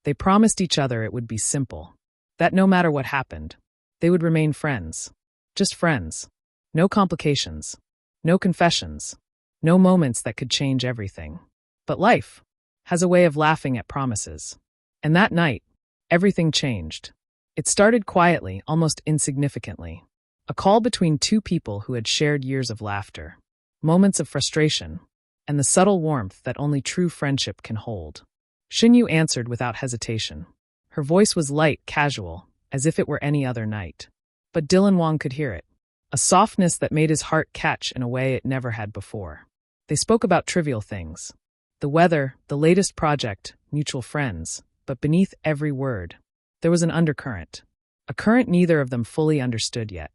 They promised each other it would be simple, that no matter what happened, they would remain friends. Just friends. No complications. No confessions. No moments that could change everything. But life has a way of laughing at promises. And that night, everything changed. It started quietly, almost insignificantly. A call between two people who had shared years of laughter, moments of frustration, and the subtle warmth that only true friendship can hold. Shen answered without hesitation. Her voice was light, casual, as if it were any other night. But Wang could hear it, a softness that made his heart catch in a way it never had before. They spoke about trivial things. The weather, the latest project, mutual friends, but beneath every word, there was an undercurrent. A current neither of them fully understood yet.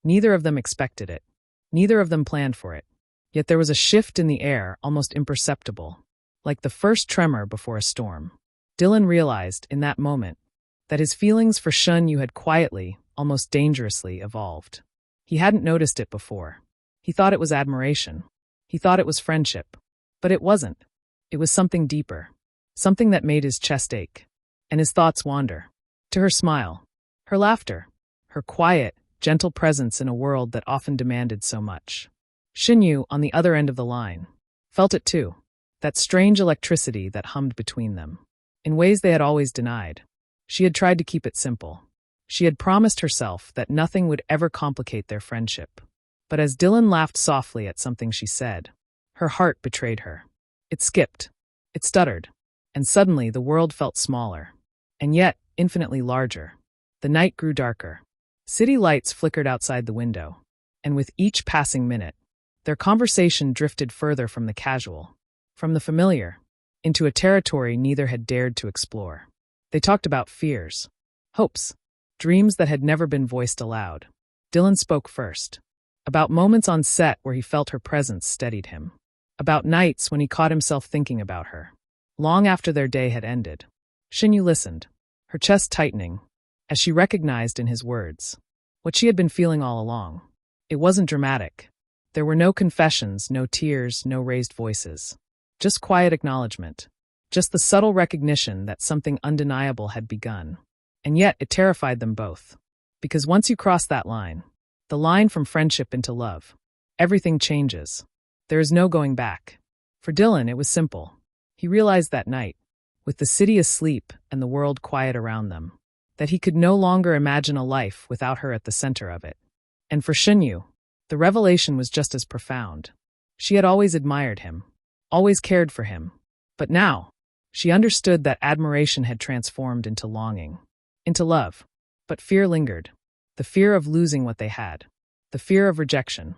Neither of them expected it. Neither of them planned for it. Yet there was a shift in the air, almost imperceptible, like the first tremor before a storm. Dylan realized, in that moment, that his feelings for Shen had quietly, almost dangerously, evolved. He hadn't noticed it before. He thought it was admiration. He thought it was friendship. But it wasn't. It was something deeper. Something that made his chest ache. And his thoughts wander. To her smile. Her laughter. Her quiet, gentle presence in a world that often demanded so much. Shen, on the other end of the line, felt it too. That strange electricity that hummed between them. In ways they had always denied. She had tried to keep it simple. She had promised herself that nothing would ever complicate their friendship. But as Dylan laughed softly at something she said, her heart betrayed her. It skipped. It stuttered. And suddenly the world felt smaller. And yet, infinitely larger. The night grew darker. City lights flickered outside the window. And with each passing minute, their conversation drifted further from the casual, from the familiar, into a territory neither had dared to explore. They talked about fears, hopes, dreams that had never been voiced aloud. Dylan spoke first. About moments on set where he felt her presence steadied him. About nights when he caught himself thinking about her, long after their day had ended. Shen listened, her chest tightening, as she recognized in his words what she had been feeling all along. It wasn't dramatic. There were no confessions, no tears, no raised voices. Just quiet acknowledgement. Just the subtle recognition that something undeniable had begun. And yet it terrified them both. Because once you cross that line, the line from friendship into love, everything changes. There is no going back. For Dylan, it was simple. He realized that night, with the city asleep and the world quiet around them, that he could no longer imagine a life without her at the center of it. And for Shen, the revelation was just as profound. She had always admired him, always cared for him. But now, she understood that admiration had transformed into longing, into love. But fear lingered. The fear of losing what they had. The fear of rejection.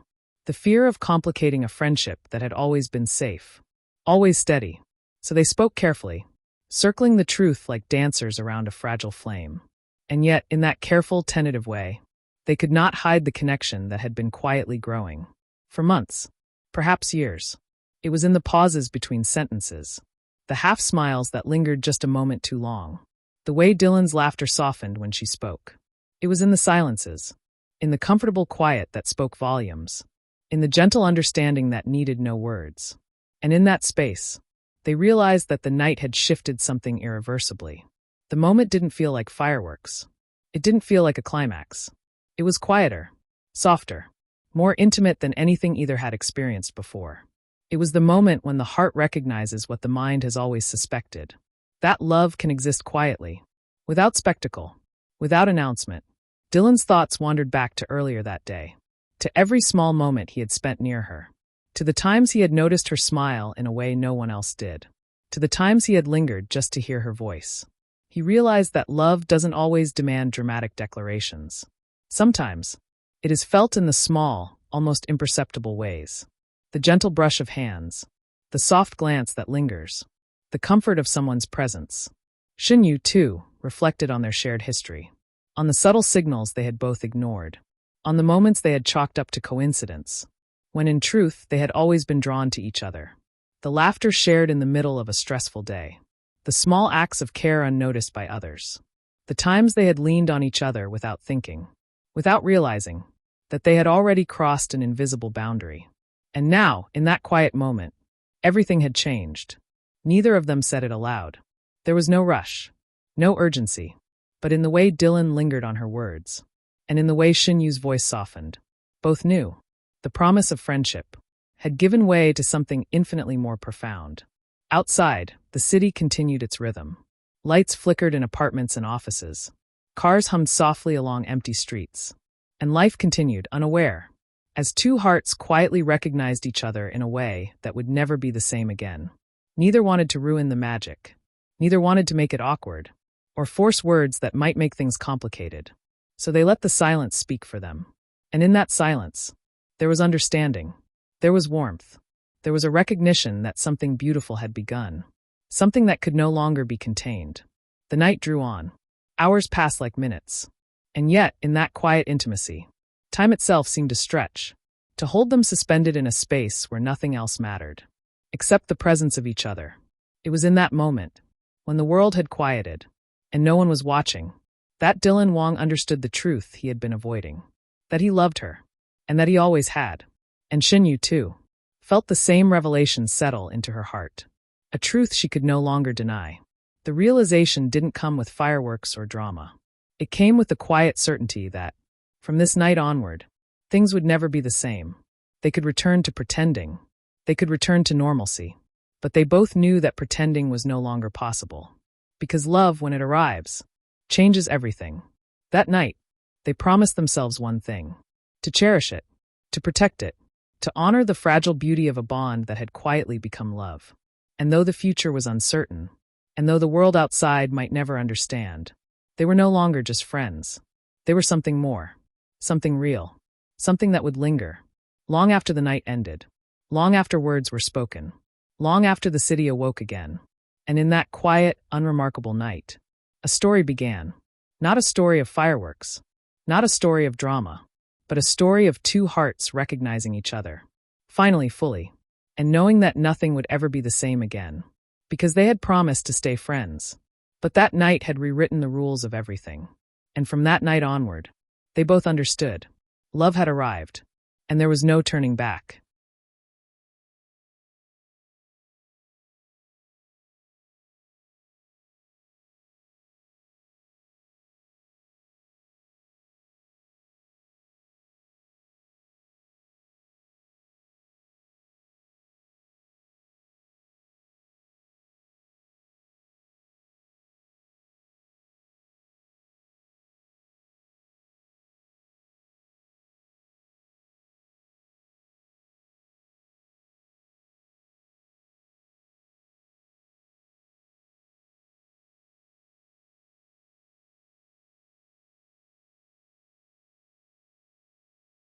The fear of complicating a friendship that had always been safe. Always steady. So they spoke carefully, circling the truth like dancers around a fragile flame. And yet, in that careful, tentative way, they could not hide the connection that had been quietly growing. For months, perhaps years. It was in the pauses between sentences, the half-smiles that lingered just a moment too long, the way Dylan's laughter softened when she spoke. It was in the silences, in the comfortable quiet that spoke volumes, in the gentle understanding that needed no words. And in that space, they realized that the night had shifted something irreversibly. The moment didn't feel like fireworks. It didn't feel like a climax. It was quieter, softer, more intimate than anything either had experienced before. It was the moment when the heart recognizes what the mind has always suspected. That love can exist quietly, without spectacle, without announcement. Dylan's thoughts wandered back to earlier that day, to every small moment he had spent near her, to the times he had noticed her smile in a way no one else did, to the times he had lingered just to hear her voice. He realized that love doesn't always demand dramatic declarations. Sometimes, it is felt in the small, almost imperceptible ways. The gentle brush of hands, the soft glance that lingers, the comfort of someone's presence. Shen, too, reflected on their shared history, on the subtle signals they had both ignored, on the moments they had chalked up to coincidence, when in truth they had always been drawn to each other. The laughter shared in the middle of a stressful day, the small acts of care unnoticed by others, the times they had leaned on each other without thinking, without realizing that they had already crossed an invisible boundary. And now, in that quiet moment, everything had changed. Neither of them said it aloud. There was no rush. No urgency, but in the way Dylan lingered on her words, and in the way Shen Yu's voice softened. Both knew the promise of friendship had given way to something infinitely more profound. Outside, the city continued its rhythm. Lights flickered in apartments and offices. Cars hummed softly along empty streets. And life continued, unaware, as two hearts quietly recognized each other in a way that would never be the same again. Neither wanted to ruin the magic. Neither wanted to make it awkward, or force words that might make things complicated. So they let the silence speak for them. And in that silence, there was understanding. There was warmth. There was a recognition that something beautiful had begun. Something that could no longer be contained. The night drew on. Hours passed like minutes. And yet, in that quiet intimacy, time itself seemed to stretch, to hold them suspended in a space where nothing else mattered, except the presence of each other. It was in that moment, when the world had quieted, and no one was watching, that Dylan Wang understood the truth he had been avoiding. That he loved her, and that he always had. And Shen Yu, too, felt the same revelation settle into her heart. A truth she could no longer deny. The realization didn't come with fireworks or drama. It came with the quiet certainty that, from this night onward, things would never be the same. They could return to pretending. They could return to normalcy. But they both knew that pretending was no longer possible. Because love, when it arrives, changes everything. That night, they promised themselves one thing: to cherish it, to protect it, to honor the fragile beauty of a bond that had quietly become love. And though the future was uncertain, and though the world outside might never understand, they were no longer just friends. They were something more, something real, something that would linger, long after the night ended, long after words were spoken, long after the city awoke again. And in that quiet, unremarkable night, a story began. Not a story of fireworks, not a story of drama, but a story of two hearts recognizing each other, finally fully, and knowing that nothing would ever be the same again, because they had promised to stay friends. But that night had rewritten the rules of everything. And from that night onward, they both understood. Love had arrived, and there was no turning back.